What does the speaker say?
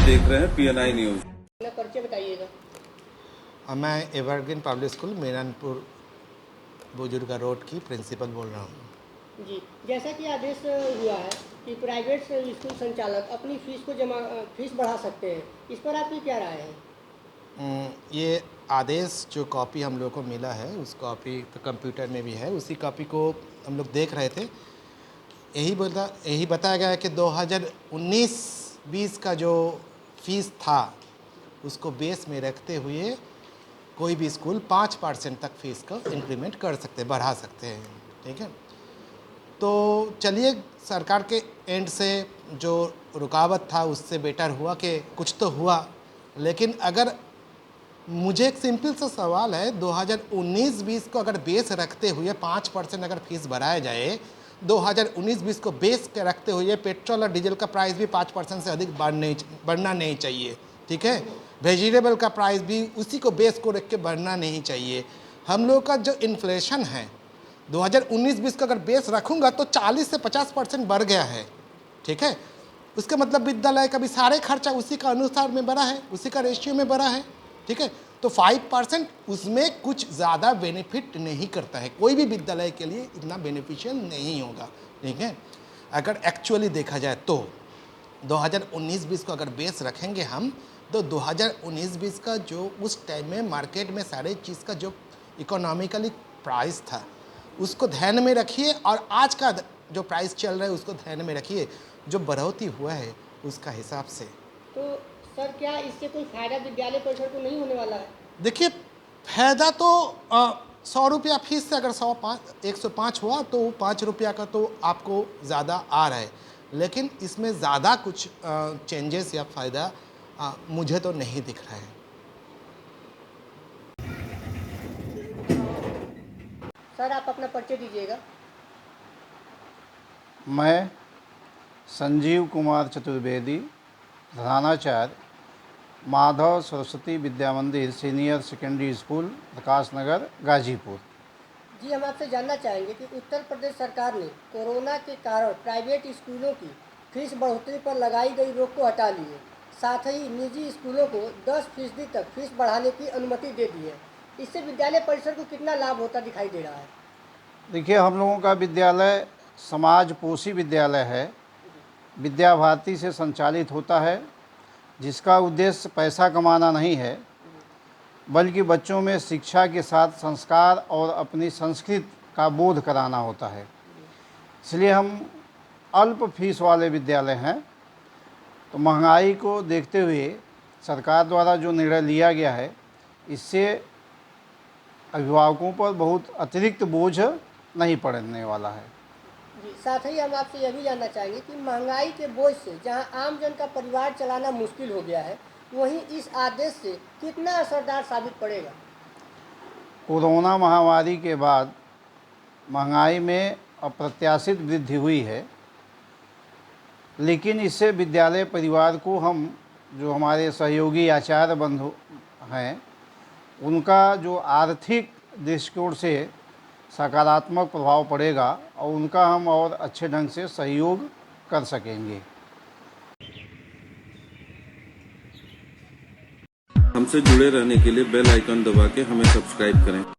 देख रहे हैं PNI न्यूज। परिचय बताइएगा। मैं एवरग्रीन पब्लिक स्कूल मेरनपुर बुजुर्गा रोड की प्रिंसिपल बोल रहा हूँ। जी, जैसा कि आदेश हुआ है कि प्राइवेट स्कूल संचालक अपनी फीस बढ़ा सकते हैं, इस पर आपकी क्या राय है? ये आदेश जो कॉपी हम लोग को मिला है उस कॉपी तो कंप्यूटर में भी है, उसी कॉपी को हम लोग देख रहे थे। यही बताया गया है कि 2019-20 का जो फीस था उसको बेस में रखते हुए कोई भी स्कूल 5% तक फीस का इंक्रीमेंट कर सकते हैं, बढ़ा सकते हैं। ठीक है, तो चलिए सरकार के एंड से जो रुकावट था उससे बेटर हुआ कि कुछ तो हुआ। लेकिन अगर मुझे एक सिंपल सा सवाल है, 2019-20 को अगर बेस रखते हुए 5% अगर फीस बढ़ाया जाए, 2019-20 को बेस के रखते हुए पेट्रोल और डीजल का प्राइस भी 5% से अधिक बढ़ना नहीं चाहिए। ठीक है, वेजिटेबल का प्राइस भी उसी को बेस को रख के बढ़ना नहीं चाहिए। हम लोग का जो इन्फ्लेशन है 2019-20 का अगर बेस रखूँगा तो 40 से 50% बढ़ गया है। ठीक है, उसका मतलब विद्यालय का भी सारे खर्चा उसी का अनुसार में बढ़ा है, उसी का रेशियो में बढ़ा है। ठीक है, तो 5% उसमें कुछ ज़्यादा बेनिफिट नहीं करता है, कोई भी विद्यालय के लिए इतना बेनिफिशियल नहीं होगा। ठीक है, अगर एक्चुअली देखा जाए तो 2019-20 को अगर बेस रखेंगे हम तो 2019-20 का जो उस टाइम में मार्केट में सारे चीज़ का जो इकोनॉमिकली प्राइस था उसको ध्यान में रखिए और आज का जो प्राइस चल रहा है उसको ध्यान में रखिए, जो बढ़ोतरी हुआ है उसका हिसाब से। तो सर क्या इससे कोई फायदा विद्यालय परिषद को नहीं होने वाला है? देखिए, फायदा तो 100 रुपया फीस से अगर 105 हुआ तो 5 रुपया का तो आपको ज़्यादा आ रहा है, लेकिन इसमें ज़्यादा कुछ चेंजेस या फ़ायदा मुझे तो नहीं दिख रहा है। सर आप अपना परिचय दीजिएगा। मैं संजीव कुमार चतुर्वेदी, प्रधानाचार्य माधव सरस्वती विद्या मंदिर senior secondary school Prakash Nagar Ghazipur. जी, हम आपसे जानना चाहेंगे कि उत्तर प्रदेश सरकार ने कोरोना के कारण प्राइवेट स्कूलों की फीस बढ़ोतरी पर लगाई गई रोक को हटा ली है, साथ ही निजी स्कूलों को 10% तक फीस बढ़ाने की अनुमति दे दी है। इससे विद्यालय परिसर को कितना लाभ होता दिखाई दे रहा है? देखिए, हम लोगों का विद्यालय समाज पोषी विद्यालय है, विद्या भारती से संचालित होता है, जिसका उद्देश्य पैसा कमाना नहीं है बल्कि बच्चों में शिक्षा के साथ संस्कार और अपनी संस्कृति का बोध कराना होता है। इसलिए हम अल्प फीस वाले विद्यालय हैं। तो महंगाई को देखते हुए सरकार द्वारा जो निर्णय लिया गया है, इससे अभिभावकों पर बहुत अतिरिक्त बोझ नहीं पड़ने वाला है। जी, साथ ही हम आपसे यह भी जानना चाहेंगे कि महंगाई के बोझ से जहां आम जन का परिवार चलाना मुश्किल हो गया है, वहीं इस आदेश से कितना असरदार साबित पड़ेगा? कोरोना महामारी के बाद महंगाई में अप्रत्याशित वृद्धि हुई है, लेकिन इससे विद्यालय परिवार को हम जो हमारे सहयोगी आचार्य बंधु हैं उनका जो आर्थिक दृष्टिकोण से सकारात्मक प्रभाव पड़ेगा और उनका हम और अच्छे ढंग से सहयोग कर सकेंगे। हमसे जुड़े रहने के लिए बेल आइकन दबा के हमें सब्सक्राइब करें।